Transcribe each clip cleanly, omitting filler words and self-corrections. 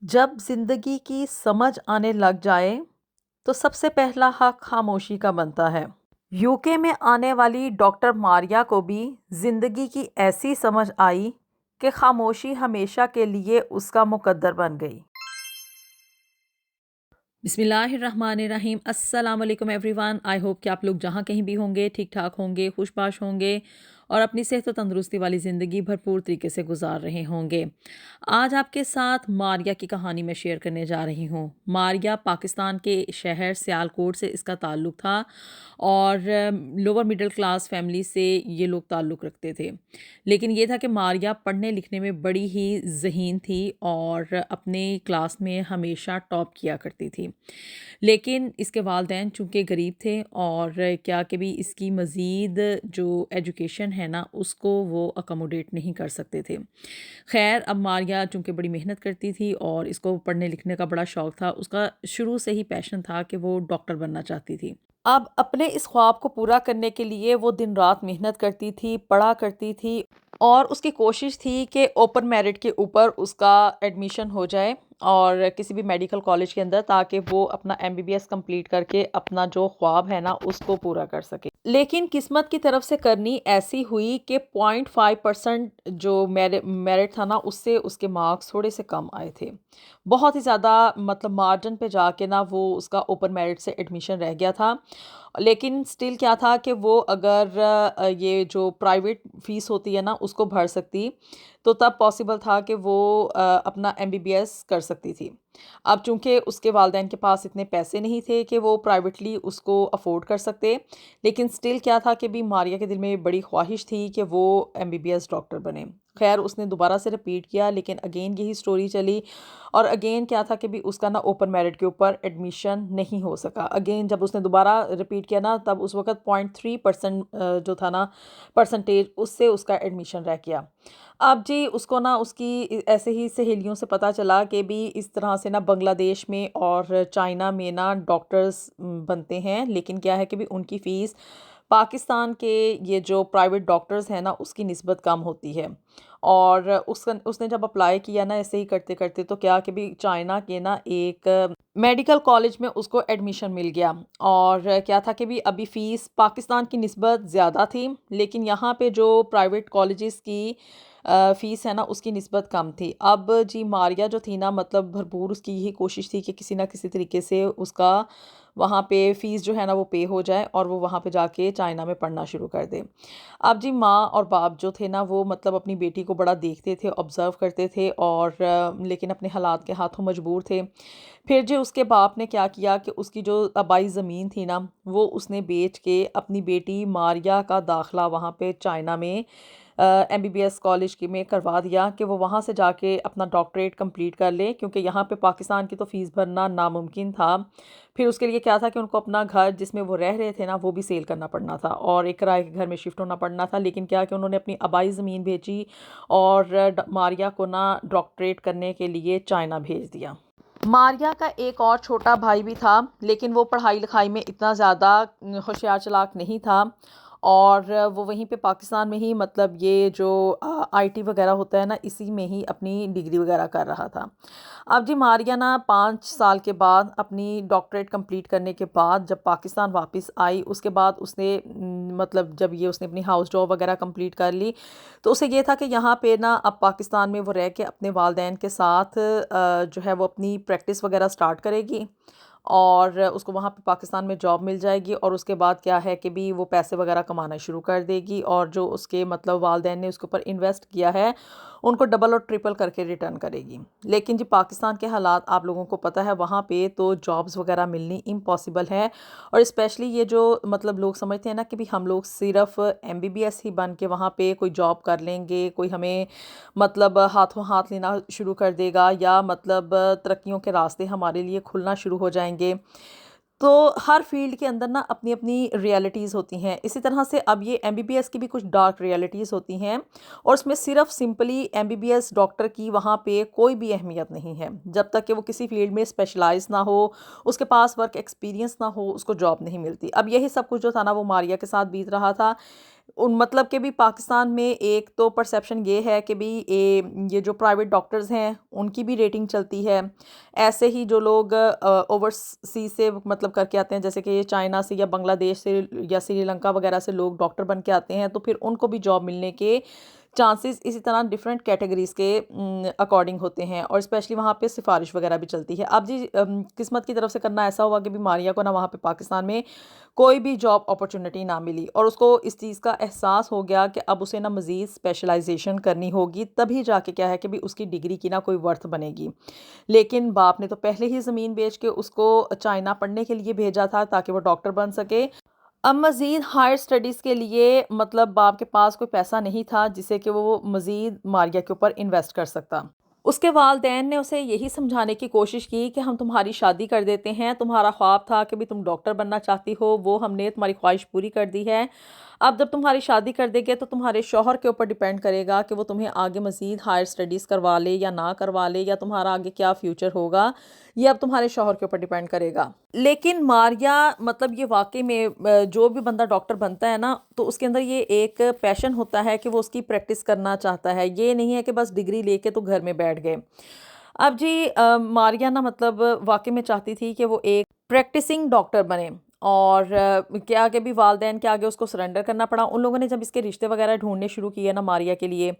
जब ज़िंदगी की समझ आने लग जाए, तो सबसे पहला हक खामोशी का बनता है। यूके में आने वाली डॉक्टर मारिया को भी ज़िंदगी की ऐसी समझ आई कि खामोशी हमेशा के लिए उसका मुकद्दर बन गई। बिस्मिल्लाहिर्रहमानिर्रहीम अस्सलाम वालेकुम एवरीवन। आई होप कि आप लोग जहाँ कहीं भी होंगे ठीक ठाक होंगे, खुशबाश होंगे और अपनी सेहत और तंदुरुस्ती वाली ज़िंदगी भरपूर तरीके से गुजार रहे होंगे। आज आपके साथ मारिया की कहानी मैं शेयर करने जा रही हूँ। मारिया पाकिस्तान के शहर सियालकोट से इसका ताल्लुक़ था और लोअर मिडिल क्लास फैमिली से ये लोग ताल्लुक़ रखते थे। लेकिन ये था कि मारिया पढ़ने लिखने में बड़ी ही ज़हीन थी और अपने क्लास में हमेशा टॉप किया करती थी। लेकिन इसके वालिदैन चूँकि गरीब थे और क्या कि भी इसकी मज़ीद जो एजुकेशन है ना उसको वो अकोमोडेट नहीं कर सकते थे। ख़ैर अब मारिया चूँकि बड़ी मेहनत करती थी और इसको पढ़ने लिखने का बड़ा शौक़ था, उसका शुरू से ही पैशन था कि वो डॉक्टर बनना चाहती थी। अब अपने इस ख्वाब को पूरा करने के लिए वो दिन रात मेहनत करती थी, पढ़ा करती थी और उसकी कोशिश थी कि ओपन मेरिट के ऊपर उसका एडमिशन हो जाए और किसी भी मेडिकल कॉलेज के अंदर, ताकि वो अपना एमबीबीएस कंप्लीट करके अपना जो ख्वाब है ना उसको पूरा कर सके। लेकिन किस्मत की तरफ से करनी ऐसी हुई कि 0.5% जो मेरिट था ना उससे उसके मार्क्स थोड़े से कम आए थे। बहुत ही ज़्यादा मतलब मार्जिन पे जाके ना वो उसका ओपन मेरिट से एडमिशन रह गया था। लेकिन स्टिल क्या था कि वो अगर ये जो प्राइवेट फ़ीस होती है ना उसको भर सकती, तो तब पॉसिबल था कि वो अपना एमबीबीएस कर सकती थी। अब चूँकि उसके वालिदैन के पास इतने पैसे नहीं थे कि वो प्राइवेटली उसको अफ़ोर्ड कर सकते, लेकिन स्टिल क्या था कि भी मारिया के दिल में बड़ी ख्वाहिश थी कि वो एमबीबीएस डॉक्टर बने। ख़ैर उसने दोबारा से रिपीट किया, लेकिन अगेन यही स्टोरी चली और अगेन क्या था कि भी उसका ना ओपन मेरिट के ऊपर एडमिशन नहीं हो सका। अगेन जब उसने दोबारा रिपीट किया ना तब उस वक़्त 0.3% जो था ना परसेंटेज उससे उसका एडमिशन रह गया। अब जी उसको ना उसकी ऐसे ही सहेलियों से पता चला कि भी इस तरह से ना बांग्लादेश में और चाइना में ना डॉक्टर्स बनते हैं, लेकिन क्या है कि भी उनकी फ़ीस पाकिस्तान के ये जो प्राइवेट डॉक्टर्स हैं ना उसकी निस्बत कम होती है। और उसने जब अप्लाई किया ना ऐसे ही करते-करते, तो क्या कि भी चाइना के ना एक मेडिकल कॉलेज में उसको एडमिशन मिल गया। और क्या था कि भी अभी फ़ीस पाकिस्तान की निस्बत ज़्यादा थी, लेकिन यहाँ पे जो प्राइवेट कॉलेजेस की फ़ीस है ना उसकी निस्बत कम थी। अब जी मारिया जो थी ना मतलब भरपूर उसकी यही कोशिश थी कि किसी न किसी तरीके से उसका वहाँ पे फ़ीस जो है ना वो पे हो जाए और वो वहाँ पे जाके चाइना में पढ़ना शुरू कर दे। अब जी माँ और बाप जो थे ना वो मतलब अपनी बेटी को बड़ा देखते थे, ऑब्ज़र्व करते थे और लेकिन अपने हालात के हाथों मजबूर थे। फिर जी उसके बाप ने क्या किया कि उसकी जो आबाई ज़मीन थी ना वो उसने बेच के अपनी बेटी मारिया का दाखिला वहाँ पे चाइना में एमबीबीएस कॉलेज की में करवा दिया कि वो वहाँ से जाके अपना डॉक्टरेट कंप्लीट कर ले, क्योंकि यहाँ पे पाकिस्तान की तो फ़ीस भरना नामुमकिन था। फिर उसके लिए क्या था कि उनको अपना घर जिसमें वो रह रहे थे ना वो भी सेल करना पड़ना था और एक किराए के घर में शिफ्ट होना पड़ना था। लेकिन क्या कि उन्होंने अपनी आबाई ज़मीन बेची और मारिया को ना डॉक्टरेट करने के लिए चाइना भेज दिया। मारिया का एक और छोटा भाई भी था, लेकिन वो पढ़ाई लिखाई में इतना ज़्यादा होशियार चालाक नहीं था और वो वहीं पे पाकिस्तान में ही मतलब ये जो आईटी वगैरह होता है ना इसी में ही अपनी डिग्री वगैरह कर रहा था। अब जी मारिया ना 5 साल के बाद अपनी डॉक्टरेट कंप्लीट करने के बाद जब पाकिस्तान वापस आई, उसके बाद उसने मतलब जब ये उसने अपनी हाउस जॉब वगैरह कंप्लीट कर ली, तो उसे ये था कि यहाँ पे ना अब पाकिस्तान में वो रह के अपने वालिदैन के साथ जो है वो अपनी प्रैक्टिस वगैरह स्टार्ट करेगी और उसको वहाँ पे पाकिस्तान में जॉब मिल जाएगी और उसके बाद क्या है कि भी वो पैसे वगैरह कमाना शुरू कर देगी और जो उसके मतलब वालिदैन ने उसके ऊपर इन्वेस्ट किया है उनको डबल और ट्रिपल करके रिटर्न करेगी। लेकिन जी पाकिस्तान के हालात आप लोगों को पता है, वहाँ पे तो जॉब्स वगैरह मिलनी इम्पॉसिबल है और स्पेशली ये जो मतलब लोग समझते हैं ना कि भी हम लोग सिर्फ एमबीबीएस ही बन के वहाँ पे कोई जॉब कर लेंगे, कोई हमें मतलब हाथों हाथ लेना शुरू कर देगा या मतलब तरक्कियों के रास्ते हमारे लिए खुलना शुरू हो जाएंगे। तो हर फील्ड के अंदर ना अपनी अपनी रियलिटीज़ होती हैं। इसी तरह से अब ये एमबीबीएस की भी कुछ डार्क रियलिटीज़ होती हैं और उसमें सिर्फ सिंपली एमबीबीएस डॉक्टर की वहाँ पे कोई भी अहमियत नहीं है। जब तक कि वो किसी फील्ड में स्पेशलाइज ना हो, उसके पास वर्क एक्सपीरियंस ना हो, उसको जॉब नहीं मिलती। अब यही सब कुछ जो था ना वो मारिया के साथ बीत रहा था। उन मतलब कि भी पाकिस्तान में एक तो परसेप्शन ये है कि भी ये जो प्राइवेट डॉक्टर्स हैं उनकी भी रेटिंग चलती है। ऐसे ही जो लोग ओवरसीज़ से मतलब करके आते हैं, जैसे कि ये चाइना से या बांग्लादेश से या श्रीलंका वगैरह से लोग डॉक्टर बन के आते हैं, तो फिर उनको भी जॉब मिलने के चांसेस इसी तरह डिफरेंट कैटेगरीज़ के अकॉर्डिंग होते हैं, और स्पेशली वहाँ पे सिफारिश वगैरह भी चलती है। अब जी किस्मत की तरफ से करना ऐसा हुआ कि बीमारियाँ को ना वहाँ पे पाकिस्तान में कोई भी जॉब अपॉर्चुनिटी ना मिली, और उसको इस चीज़ का एहसास हो गया कि अब उसे ना मज़ीद स्पेशलाइजेशन करनी होगी, तभी जाके क्या है कि भी उसकी डिग्री की ना कोई वर्थ बनेगी। लेकिन बाप ने तो पहले ही ज़मीन बेच के उसको चाइना पढ़ने के लिए भेजा था ताकि वो डॉक्टर बन सके। अब मज़ीद हायर स्टडीज़ के लिए मतलब बाप के पास कोई पैसा नहीं था जिससे कि वो मज़ीद मारिया के ऊपर इन्वेस्ट कर सकता। उसके वालिदैन ने उसे यही समझाने की कोशिश की कि हम तुम्हारी शादी कर देते हैं, तुम्हारा ख्वाब था कि भी तुम डॉक्टर बनना चाहती हो, वो हमने तुम्हारी ख्वाहिश पूरी कर दी है। अब जब तुम्हारी शादी कर देंगे तो तुम्हारे शौहर के ऊपर डिपेंड करेगा कि वो तुम्हें आगे मज़ीद हायर स्टडीज़ करवा ले या ना करवा ले, या तुम्हारा आगे क्या फ्यूचर होगा, ये अब तुम्हारे शौहर के ऊपर डिपेंड करेगा। लेकिन मारिया मतलब ये वाक़ई में जो भी बंदा डॉक्टर बनता है ना, तो उसके अंदर ये एक पैशन होता है कि वो उसकी प्रैक्टिस करना चाहता है। ये नहीं है कि बस डिग्री लेके तो घर में बैठ गए। अब जी मारिया ना मतलब वाक़ई में चाहती थी कि वो एक प्रैक्टिसिंग डॉक्टर बने, और क्या आगे भी वालिदैन के आगे उसको सरेंडर करना पड़ा। उन लोगों ने जब इसके रिश्ते वगैरह ढूँढने शुरू किए ना मारिया के लिए,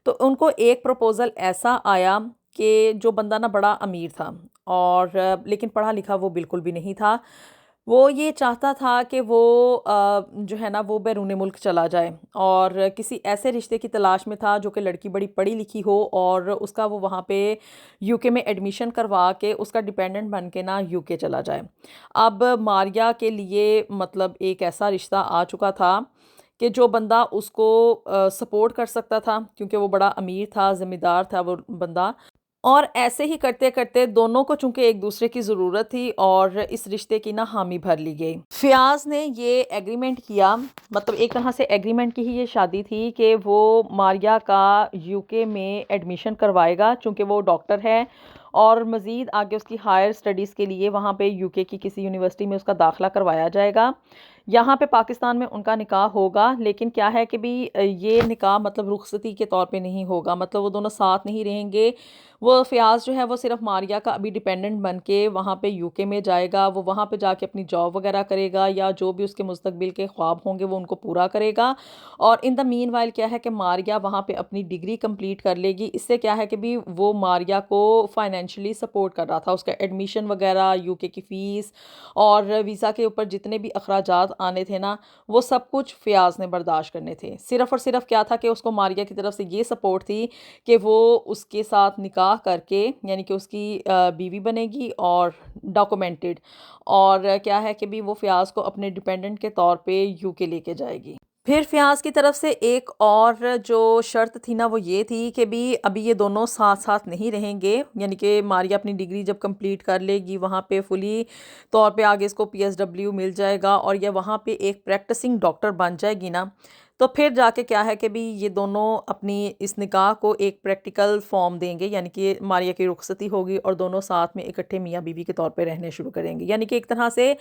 तो उनको एक प्रपोज़ल ऐसा आया कि जो बंदा ना बड़ा अमीर था, और लेकिन पढ़ा लिखा वो बिल्कुल भी नहीं था। वो ये चाहता था कि वो जो है ना वो बैरून मुल्क चला जाए, और किसी ऐसे रिश्ते की तलाश में था जो कि लड़की बड़ी पढ़ी लिखी हो, और उसका वो वहाँ पे यूके में एडमिशन करवा के उसका डिपेंडेंट बन के ना यूके चला जाए। अब मारिया के लिए मतलब एक ऐसा रिश्ता आ चुका था कि जो बंदा उसको सपोर्ट कर सकता था, क्योंकि वो बड़ा अमीर था, ज़मींदार था वो बंदा। और ऐसे ही करते-करते दोनों को चूँकि एक-दूसरे की ज़रूरत थी, और इस रिश्ते की ना हामी भर ली गई। फ़ियाज़ ने ये एग्रीमेंट किया, मतलब एक तरह से एग्रीमेंट की ही ये शादी थी कि वो मारिया का यूके में एडमिशन करवाएगा, चूँकि वो डॉक्टर है, और मज़ीद आगे उसकी हायर स्टडीज़ के लिए वहाँ पे यूके की किसी यूनिवर्सिटी में उसका दाखिला करवाया जाएगा। यहाँ पे पाकिस्तान में उनका निकाह होगा, लेकिन क्या है कि भी ये निकाह मतलब रुखसती के तौर पे नहीं होगा, मतलब वो दोनों साथ नहीं रहेंगे। वो फ़ियाज़ जो है वो सिर्फ़ मारिया का अभी डिपेंडेंट बन के वहाँ पे यूके में जाएगा, वो वहाँ पे जाके अपनी जॉब वगैरह करेगा, या जो भी उसके मुस्तकबिल के ख्वाब होंगे वो उनको पूरा करेगा। और इन द मीनवाइल क्या है कि मारिया वहाँ पे अपनी डिग्री कंप्लीट कर लेगी। इससे क्या है कि भी वो मारिया को फाइनेंशियली सपोर्ट कर रहा था, उसका एडमिशन वगैरह, यूके की फ़ीस और वीज़ा के ऊपर जितने भी अखराजात आने थे ना, वो सब कुछ फ़ियाज़ ने बर्दाश्त करने थे। सिर्फ़ और सिर्फ़ क्या था कि उसको मारिया की तरफ से ये सपोर्ट थी कि वो उसके साथ निकाह करके, यानी कि उसकी बीवी बनेगी और डॉक्यूमेंटेड, और क्या है कि भी वो फ़ियाज़ को अपने डिपेंडेंट के तौर पे यूके लेके जाएगी। फिर फ़ियाज़ की तरफ से एक और जो शर्त थी ना वो ये थी कि भी अभी ये दोनों साथ-साथ नहीं रहेंगे, यानी कि मारिया अपनी डिग्री जब कंप्लीट कर लेगी वहाँ पे फुली तौर पे आगे इसको पीएसडब्ल्यू मिल जाएगा, और ये वहाँ पे एक प्रैक्टिसिंग डॉक्टर बन जाएगी ना, तो फिर जाके क्या है कि भी ये दोनों अपनी इस निकाह को एक प्रैक्टिकल फ़ॉर्म देंगे, यानी कि मारिया की रुखसती होगी और दोनों साथ में इकट्ठे मियाँ बीवी के तौर पे रहने शुरू करेंगे। यानी कि एक तरह से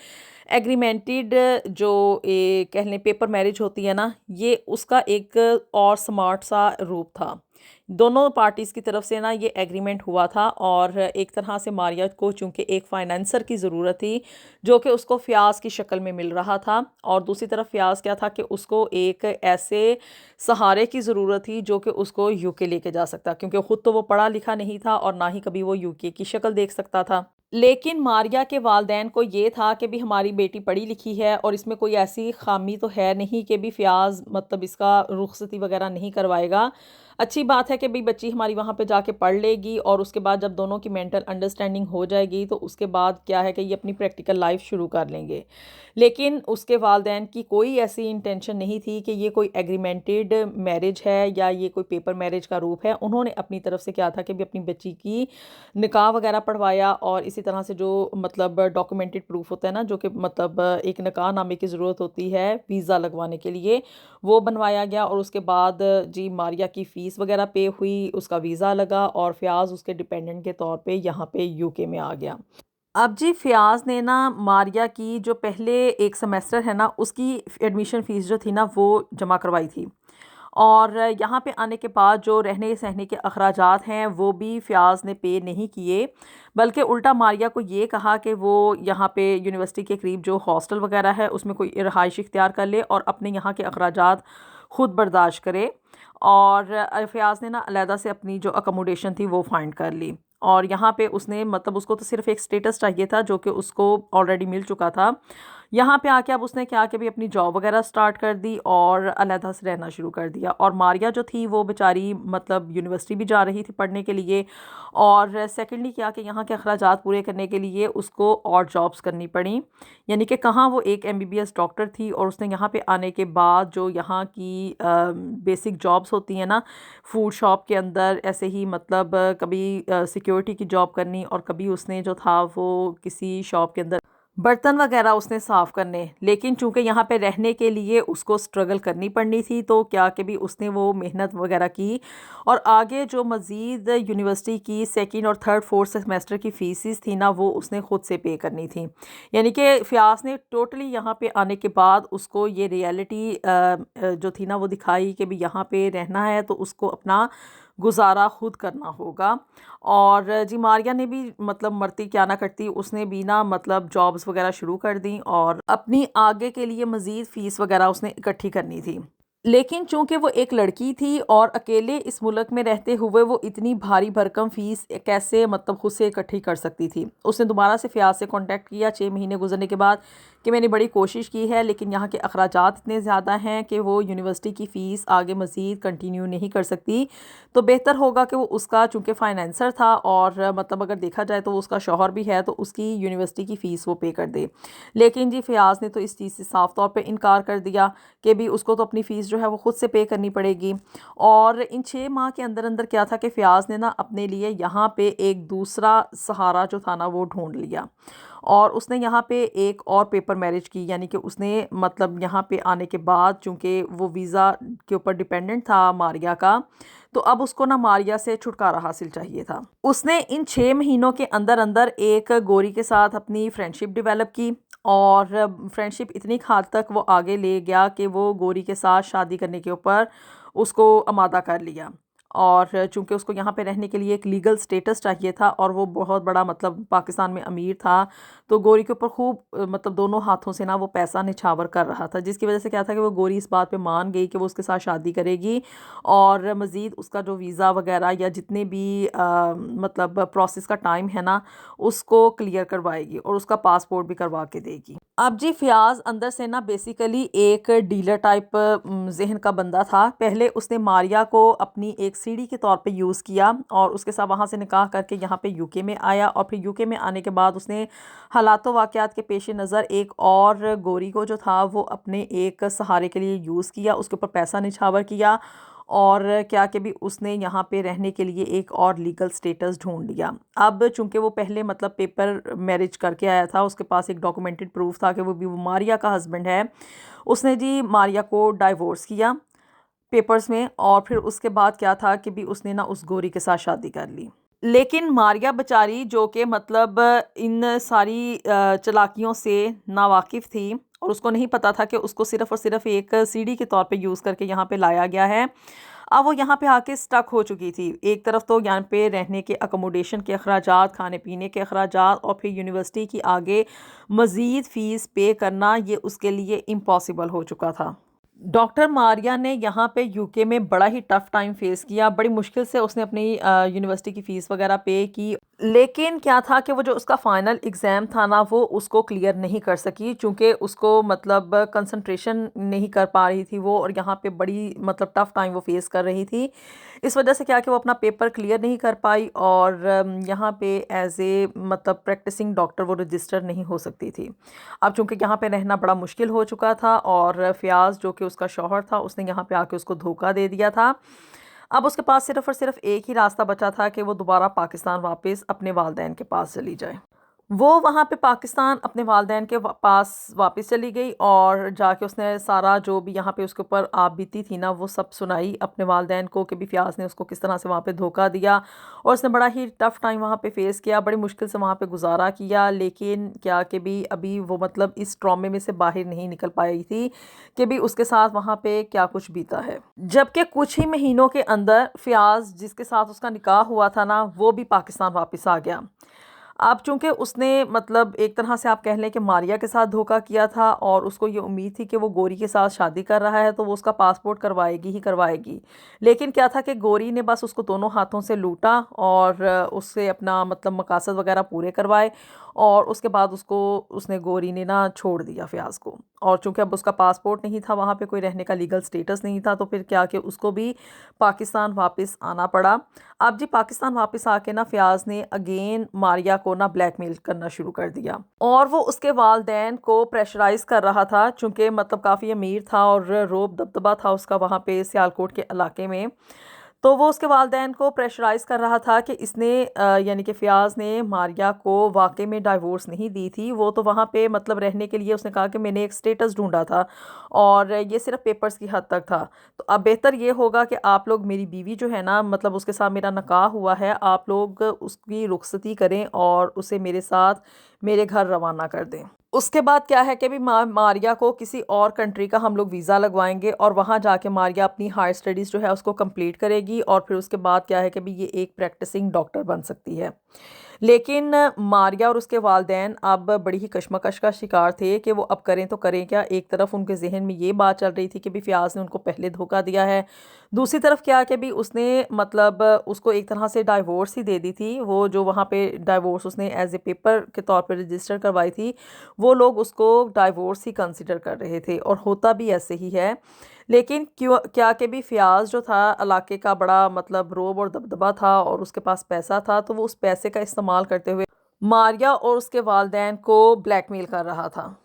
एग्रीमेंटेड जो कह लें पेपर मैरिज होती है ना, ये उसका एक और स्मार्ट सा रूप था। दोनों पार्टीज़ की तरफ से ना ये एग्रीमेंट हुआ था, और एक तरह से मारिया को चूँकि एक फाइनेंसर की ज़रूरत थी जो कि उसको फ़ियाज़ की शक्ल में मिल रहा था, और दूसरी तरफ फ़ियाज़ क्या था कि उसको एक ऐसे सहारे की ज़रूरत थी जो कि उसको यूके लेके जा सकता, क्योंकि ख़ुद तो वो पढ़ा लिखा नहीं था और ना ही कभी वो यूके की शक्ल देख सकता था। लेकिन मारिया के वालिदैन को ये था कि भी हमारी बेटी पढ़ी लिखी है, और इसमें कोई ऐसी ख़ामी तो है नहीं कि भी फ़ियाज़ मतलब इसका रुख़सती वग़ैरह नहीं करवाएगा। अच्छी बात है कि भई बच्ची हमारी वहाँ पे जाके पढ़ लेगी, और उसके बाद जब दोनों की मेंटल अंडरस्टैंडिंग हो जाएगी तो उसके बाद क्या है कि ये अपनी प्रैक्टिकल लाइफ़ शुरू कर लेंगे। लेकिन उसके वालिदैन की कोई ऐसी इंटेंशन नहीं थी कि ये कोई एग्रीमेंटेड मैरिज है या ये कोई पेपर मैरिज का रूप है। उन्होंने अपनी तरफ से क्या था कि भी अपनी बच्ची की निकाह वग़ैरह पढ़वाया, और इसी तरह से जो मतलब डॉक्यूमेंटेड प्रूफ़ होता है ना, जो कि मतलब एक निकाहनामे की ज़रूरत होती है वीज़ा लगवाने के लिए, वो बनवाया गया, और उसके बाद जी मारिया की फ़ीस वग़ैरह पे हुई, उसका वीज़ा लगा, और फ़ियाज़ उसके डिपेंडेंट के तौर पे यहाँ पे यूके में आ गया। अब जी फ़ियाज़ ने ना मारिया की जो पहले एक सेमेस्टर है ना उसकी एडमिशन फ़ीस जो थी ना वो जमा करवाई थी। और यहाँ पे आने के बाद जो रहने-सहने के अखराजात हैं वो भी फ़ियाज़ ने पे नहीं किए, बल्कि उल्टा मारिया को ये कहा कि वो यहाँ पे यूनिवर्सिटी के करीब जो हॉस्टल वग़ैरह है उसमें कोई रिहाइश इख्तियार कर ले और अपने यहाँ के अखराजात खुद बर्दाश्त करे। और फ़ियाज़ ने ना अलहदा से अपनी जो अकोमोडेशन थी वो फाइंड कर ली। और यहाँ पे उसने मतलब उसको तो सिर्फ़ एक स्टेटस चाहिए था जो कि उसको ऑलरेडी मिल चुका था। यहाँ पे आके अब उसने क्या कि भी अपनी जॉब वगैरह स्टार्ट कर दी और अलहदा से रहना शुरू कर दिया। और मारिया जो थी वो बेचारी मतलब यूनिवर्सिटी भी जा रही थी पढ़ने के लिए, और सेकेंडली क्या कि यहाँ के अखराजात पूरे करने के लिए उसको और जॉब्स करनी पड़ी। यानी कि कहाँ वो एक एमबीबीएस डॉक्टर थी और उसने यहाँ पे आने के बाद जो यहाँ की बेसिक जॉब्स होती हैं ना, फूड शॉप के अंदर ऐसे ही मतलब कभी सिक्योरिटी की जॉब करनी, और कभी उसने जो था वो किसी शॉप के अंदर बर्तन वगैरह उसने साफ़ करने। लेकिन चूँकि यहाँ पे रहने के लिए उसको स्ट्रगल करनी पड़नी थी तो क्या कि भी उसने वो मेहनत वगैरह की। और आगे जो मज़ीद यूनिवर्सिटी की सेकंड और थर्ड फोर्थ सेमेस्टर की फ़ीसिस थी ना वो उसने ख़ुद से पे करनी थी। यानी कि फ़ियाज़ ने टोटली यहाँ पे आने के बाद उसको ये रियलिटी जो थी ना वो दिखाई कि भी यहाँ पे रहना है तो उसको अपना गुज़ारा खुद करना होगा। और जी मारिया ने भी मतलब मरती क्या ना करती, उसने भी ना मतलब जॉब्स वगैरह शुरू कर दी और अपनी आगे के लिए मज़ीद फ़ीस वगैरह उसने इकट्ठी करनी थी। लेकिन चूँकि वो एक लड़की थी और अकेले इस मुल्क में रहते हुए वो इतनी भारी भरकम फ़ीस कैसे मतलब खुद से इकट्ठी कर सकती थी। उसने दोबारा से फ़ियाज़ से कॉन्टैक्ट किया 6 महीने गुज़रने के बाद कि मैंने बड़ी कोशिश की है लेकिन यहाँ के अखराजात इतने ज़्यादा हैं कि वो यूनिवर्सिटी की फ़ीस आगे मज़ीद कंटिन्यू नहीं कर सकती। तो बेहतर होगा कि वो उसका चूँकि फ़ाइनेंसर था और मतलब अगर देखा जाए तो वो उसका शौहर भी है तो उसकी यूनिवर्सिटी की फ़ीस वो पे कर दे। लेकिन जी फ़ियाज़ ने तो इस चीज़ से साफ़ तौर पे इनकार कर दिया कि भी उसको तो अपनी फ़ीस जो है वो ख़ुद से पे करनी पड़ेगी। और इन 6 माह के अंदर-अंदर क्या था कि फ़ियाज़ ने ना अपने लिए यहाँ पे एक दूसरा सहारा जो था ना वो ढूँढ लिया। और उसने यहाँ पे एक और पेपर मैरिज की, यानी कि उसने मतलब यहाँ पे आने के बाद चूँकि वो वीज़ा के ऊपर डिपेंडेंट था मारिया का, तो अब उसको ना मारिया से छुटकारा हासिल चाहिए था। उसने इन 6 महीनों के अंदर-अंदर एक गोरी के साथ अपनी फ्रेंडशिप डेवलप की और फ्रेंडशिप इतनी हद तक वो आगे ले गया कि वो गोरी के साथ शादी करने के ऊपर उसको आमादा कर लिया। और चूँकि उसको यहाँ पे रहने के लिए एक लीगल स्टेटस चाहिए था और वो बहुत बड़ा मतलब पाकिस्तान में अमीर था, तो गोरी के ऊपर खूब मतलब दोनों हाथों से ना वो पैसा निछावर कर रहा था, जिसकी वज़ह से क्या था कि वो गोरी इस बात पे मान गई कि वो उसके साथ शादी करेगी और मज़ीद उसका जो वीज़ा वग़ैरह या जितने भी मतलब प्रोसेस का टाइम है ना, उसको क्लियर करवाएगी और उसका पासपोर्ट भी करवा के देगी। अब जी फ़ियाज़ अंदर से ना बेसिकली एक डीलर टाइप ज़हन का बंदा था। पहले उसने मारिया को अपनी एक सीढ़ी के तौर पे यूज़ किया और उसके साथ वहाँ से निकाह करके यहाँ पे यूके में आया, और फिर यूके में आने के बाद उसने हालात व वाक़यात के पेश नज़र एक और गोरी को जो था वो अपने एक सहारे के लिए यूज़ किया, उसके ऊपर पैसा निछावर किया और क्या कि भी उसने यहाँ पे रहने के लिए एक और लीगल स्टेटस ढूंढ लिया। अब चूँकि वो पहले मतलब पेपर मैरिज करके आया था, उसके पास एक डॉक्यूमेंटेड प्रूफ था कि वो मारिया का हस्बैंड है। उसने जी मारिया को डाइवोर्स किया पेपर्स में, और फिर उसके बाद क्या था कि भी उसने ना उस गोरी के साथ शादी कर ली। लेकिन मारिया बेचारी जो कि मतलब इन सारी चालाकियों से नावाकिफ़ थी और उसको नहीं पता था कि उसको सिर्फ़ और सिर्फ़ एक सीढ़ी के तौर पे यूज़ करके यहाँ पे लाया गया है। अब वो यहाँ पे आके स्टक हो चुकी थी। एक तरफ तो यहाँ पे रहने के अकोमोडेशन के अखराजात, खाने-पीने के अखराजात और फिर यूनिवर्सिटी की आगे मज़ीद फ़ीस पे करना ये उसके लिए इम्पॉसिबल हो चुका था। डॉक्टर मारिया ने यहाँ पे यूके में बड़ा ही टफ़ टाइम फ़ेस किया। बड़ी मुश्किल से उसने अपनी यूनिवर्सिटी की फ़ीस वग़ैरह पे की। लेकिन क्या था कि वो जो उसका फ़ाइनल एग्ज़ाम था ना वो उसको क्लियर नहीं कर सकी, चूँकि उसको मतलब कंसंट्रेशन नहीं कर पा रही थी वो, और यहाँ पे बड़ी मतलब टफ़ टाइम वो फ़ेस कर रही थी। इस वजह से क्या कि वो अपना पेपर क्लियर नहीं कर पाई और यहाँ पे एज़ ए मतलब प्रैक्टिसिंग डॉक्टर वो रजिस्टर नहीं हो सकती थी। अब चूँकि यहाँ पे रहना बड़ा मुश्किल हो चुका था और फ़ियाज़ जो कि उसका शौहर था उसने यहाँ पे आके उसको धोखा दे दिया था। अब उसके पास सिर्फ़ और सिर्फ़ एक ही रास्ता बचा था कि वो दोबारा पाकिस्तान वापस अपने वालिदैन के पास चली जाए। वो वहाँ पे पाकिस्तान अपने वालिदैन के पास वापस चली गई और जाके उसने सारा जो भी यहाँ पे उसके ऊपर आप बीती थी ना वो सब सुनाई अपने वालिदैन को कि भी फ़याज़ ने उसको किस तरह से वहाँ पे धोखा दिया और उसने बड़ा ही टफ़ टाइम वहाँ पे फ़ेस किया, बड़ी मुश्किल से वहाँ पे गुजारा किया। लेकिन क्या कि भी अभी वो मतलब इस ट्रॉमे में से बाहर नहीं निकल पाई थी कि भी उसके साथ वहाँ पे क्या कुछ बीता है। जबकि कुछ ही महीनों के अंदर फ़याज़ जिसके साथ उसका निकाह हुआ था ना वो भी पाकिस्तान वापस आ गया। अब चूँकि उसने मतलब एक तरह से आप कह लें कि मारिया के साथ धोखा किया था और उसको ये उम्मीद थी कि वो गोरी के साथ शादी कर रहा है तो वो उसका पासपोर्ट करवाएगी ही करवाएगी। लेकिन क्या था कि गोरी ने बस उसको दोनों हाथों से लूटा और उससे अपना मतलब मकासद वगैरह पूरे करवाए और उसके बाद उसको उसने गोरी ने ना छोड़ दिया फ़याज़ को। और चूँकि अब उसका पासपोर्ट नहीं था, वहाँ पे कोई रहने का लीगल स्टेटस नहीं था, तो फिर क्या कि उसको भी पाकिस्तान वापस आना पड़ा। अब जी पाकिस्तान वापस आके ना फ़याज़ ने अगेन मारिया को ना ब्लैकमेल करना शुरू कर दिया और वो उसके वालिदैन को प्रेशराइज़ कर रहा था, चूँकि मतलब काफ़ी अमीर था और रोब दबदबा था उसका वहाँ पे सियालकोट के इलाके में। तो वो उसके वालिदैन को प्रेशराइज़ कर रहा था कि इसने यानी कि फ़याज़ ने मारिया को वाक़ई में डाइवोर्स नहीं दी थी। वो तो वहाँ पे मतलब रहने के लिए उसने कहा कि मैंने एक स्टेटस ढूँढा था और ये सिर्फ़ पेपर्स की हद तक था। तो अब बेहतर ये होगा कि आप लोग मेरी बीवी जो है ना मतलब उसके साथ मेरा निकाह हुआ है, आप लोग उसकी रुख़सती करें और उसे मेरे साथ मेरे घर रवाना कर दें। उसके बाद क्या है कि भी मारिया को किसी और कंट्री का हम लोग वीज़ा लगवाएंगे और वहाँ जाके मारिया अपनी हायर स्टडीज़ जो है उसको कंप्लीट करेगी और फिर उसके बाद क्या है कि भी ये एक प्रैक्टिसिंग डॉक्टर बन सकती है। लेकिन मारिया और उसके वालिदैन अब बड़ी ही कशमकश का शिकार थे कि वो अब करें तो करें क्या। एक तरफ उनके जहन में ये बात चल रही थी कि भी फ़याज़ ने उनको पहले धोखा दिया है, दूसरी तरफ क्या कि भी उसने मतलब उसको एक तरह से डाइवोर्स ही दे दी थी। वो जो वहाँ पे डाइवोर्स उसने एज ए पेपर के तौर पे रजिस्टर करवाई थी, वो लोग उसको डाइवोर्स ही कंसिडर कर रहे थे और होता भी ऐसे ही है। लेकिन क्यों क्या कि भी फ़याज़ जो था इलाके का बड़ा मतलब रोब और दबदबा था और उसके पास पैसा था, तो वो उस पैसे का इस्तेमाल करते हुए मारिया और उसके वालिदैन को ब्लैकमेल कर रहा था।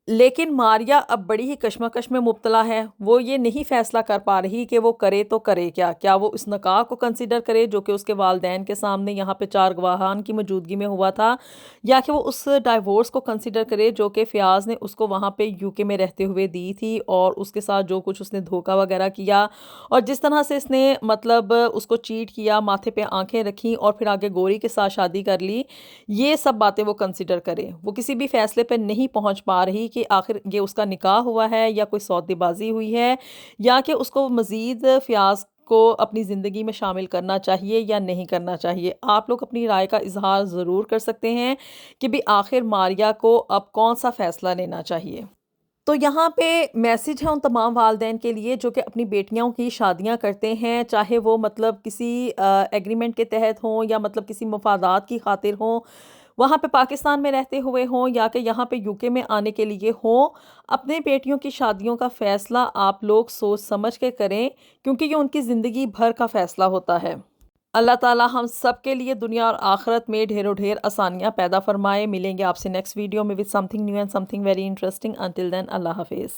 लेकिन मारिया अब बड़ी ही कशमकश में मुब्तला है। वो ये नहीं फ़ैसला कर पा रही कि वो करे तो करे क्या? क्या वो इस निकाह को कंसिडर करे जो कि उसके वालिदैन के सामने यहाँ पे 4 गवाहान की मौजूदगी में हुआ था, या कि वो उस डाइवोर्स को कंसिडर करे जो कि फ़याज़ ने उसको वहाँ पे यूके में रहते हुए दी थी और उसके साथ जो कुछ उसने धोखा वगैरह किया और जिस तरह से इसने मतलब उसको चीट किया, माथे पे आँखें रखी और फिर आगे गोरी के साथ शादी कर ली, ये सब बातें वो कंसिडर करे। वो किसी भी फ़ैसले पे नहीं पहुँच पा रही कि आखिर ये उसका निकाह हुआ है या कोई सौदेबाज़ी हुई है, या कि उसको मज़ीद फ़याज़ को अपनी ज़िंदगी में शामिल करना चाहिए या नहीं करना चाहिए। आप लोग अपनी राय का इज़हार ज़रूर कर सकते हैं कि भी आखिर मारिया को अब कौन-सा फ़ैसला लेना चाहिए। तो यहाँ पे मैसेज है उन तमाम वालिदैन के लिए जो कि अपनी बेटियों की शादियाँ करते हैं, चाहे वो मतलब किसी एग्रीमेंट के तहत हों या मतलब किसी मफादात की खातिर हों, वहाँ पे पाकिस्तान में रहते हुए हों या कि यहाँ पे यूके में आने के लिए हों। अपने बेटियों की शादियों का फ़ैसला आप लोग सोच समझ के करें, क्योंकि ये उनकी ज़िंदगी भर का फ़ैसला होता है। अल्लाह ताला हम सब के लिए दुनिया और आखिरत में ढेरों ढेर आसानियाँ पैदा फरमाए। मिलेंगे आपसे नेक्स्ट वीडियो में with something new and something very interesting. Until then अल्लाह हाफ़िज़।